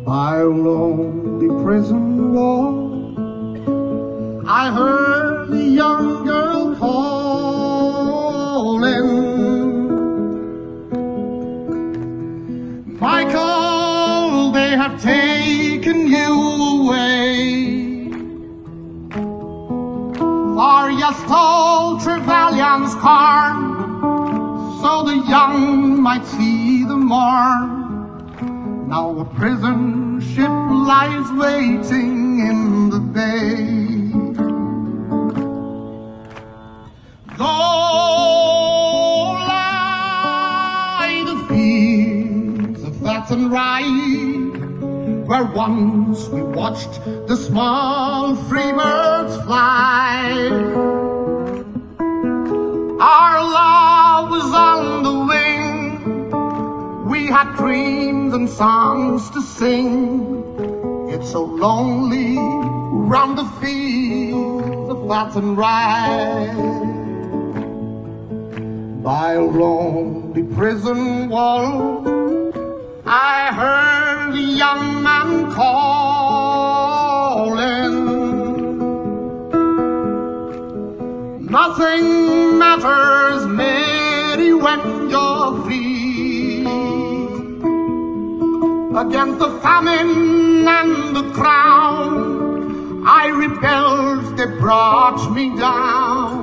by a lonely prison wall. I heard the young girl calling, Michael, they have taken you away, for you stole Trevelyan's car, so the young might see the morn. Now a prison ship lies waiting in the bay. Low lie the fields of fat and rye, where once we watched the small free birds fly. Our love was on the wing, we had dreams and songs to sing. It's so lonely round the fields of fat and rye. By a lonely prison wall, I heard a young man calling. Nothing matters, Mary, when you're free. Against the famine and the crown, I rebelled, they brought me down.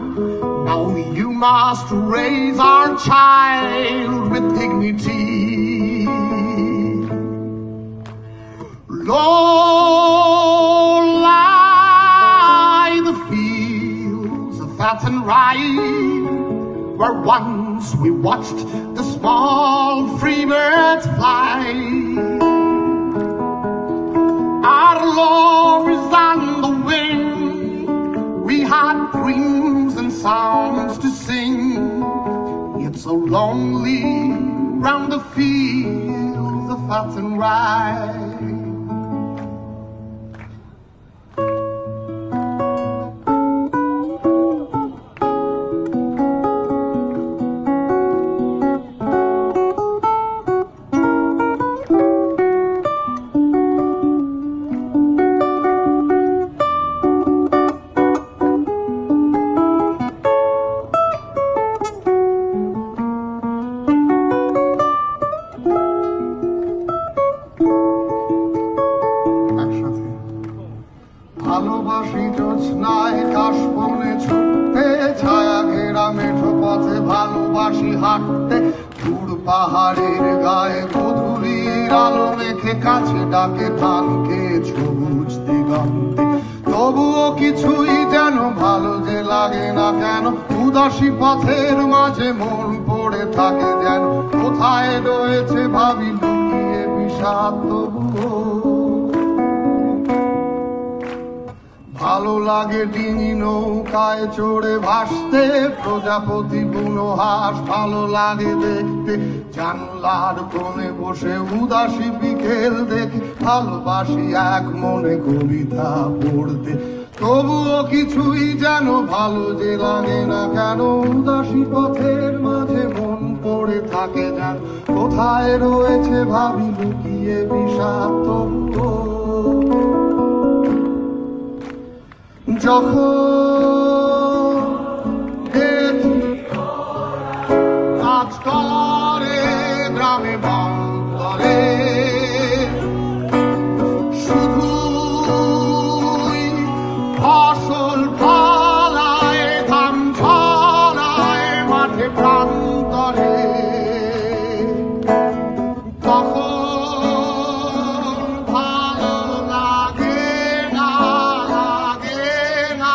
Now you must raise our child with dignity. Low lie the fields of fat and rye, where once we watched the small free birds fly. Our love is on the wing, we had dreams and songs to sing. It's so lonely round the fields of fat and rye. ভালোবাসি জোছনায় কাশবনে ছুটতে, ছায়া ঘেরা মেঠো পথে ভালোবাসি হাঁটতে, দূর পাহাড়ের গায়ে গোধূলির আলো মেখে কাছে ডাকে ধানকে সবুজ দিগন্তে। তবুও কিছুই যেন ভালো যে লাগে না কেন, উদাসী পথের মাঝে মন পড়ে থাকে যেন। কোথায় রয়েছে ভাবি লুকিয়ে বিষাদ তবুও। ভালো লাগে ডিঙি নৌকায় চড়ে ভাসতে, প্রজাপতি বুনো হাঁস ভালো লাগে দেখতে, জানলার কোণে বসে উদাসী বিকেল দেখে, ভালোবাসি এক মনে কবিতা পড়তে। তবুও কিছুই যেন ভালো যে লাগে না কেন, উদাসী পথের মাঝে মন পড়ে থাকে যেন। কোথায় রয়েছে ভাবি লুকিয়ে বিষাদ তবুও। যখন দেখি কাজ করে গ্রামে বন্দরে, শুধুই ফসল ফলায় ধান ছড়ায় মাঠে প্রান্তরে, তখন ভালো লাগে না, লাগে না।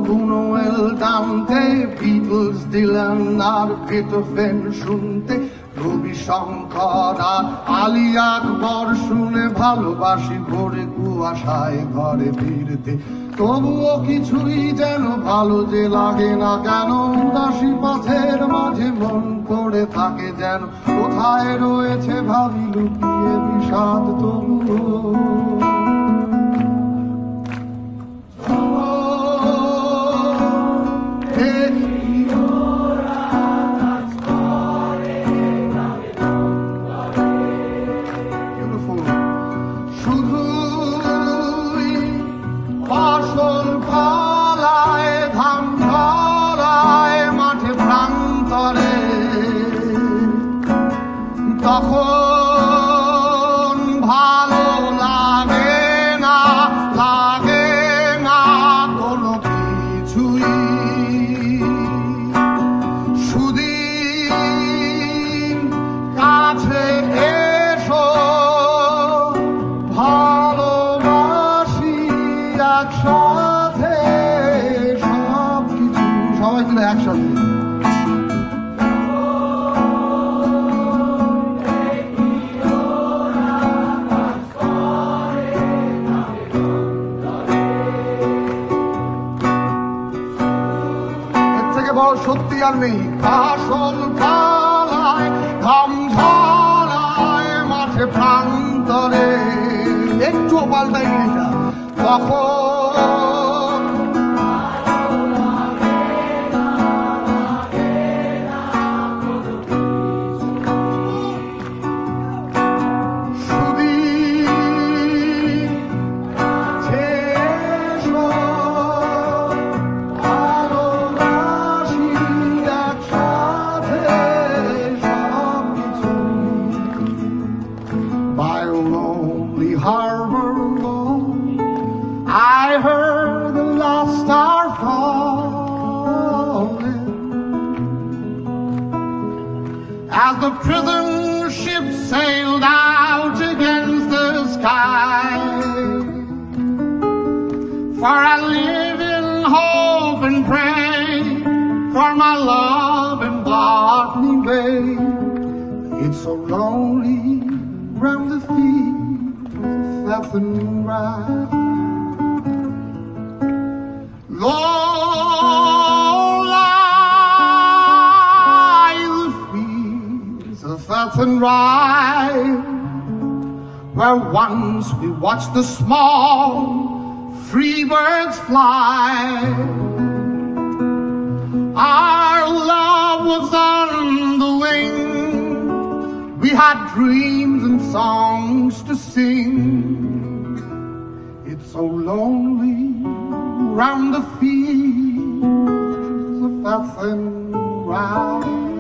বুনোয়েল টানতে, বিটলস, ডিলান আর বেথোভেন শুনতে, রবি শঙ্কর আর আলী আকবর শুনে ভালোবাসি ভোরে কুয়াশায় ঘরে ফিরতে। তবুও কিছুই যেন ভালো যে লাগে না কেন, উদাসী পথের মাঝে মন পড়ে থাকে যেন, কোথায় রয়েছে ভাবি লুকিয়ে বিষাদ তবুও। তখন ভালো লাগে না কোনো কিছুই, সুদিন কাছে এসো ভালোবাসি একসাথে সব কিছু, সবাই মিলে একসাথে। সত্যি আর নেই, আসল পালায় ঘাম ঝরায় মাঠে প্রান্তরে, একটুও পাল্টাই এটা তখন harbor alone, I heard the last star falling as the prison ship sailed out against the sky. For I live in hope and pray for my love in Botany Bay. It's so lonely round the field, nothing right. Low lie the fields of nothing right, where once we watched the small free birds fly. Our love was on the wing, we had dreams and songs to sing. It's so lonely round the fields of nothing right.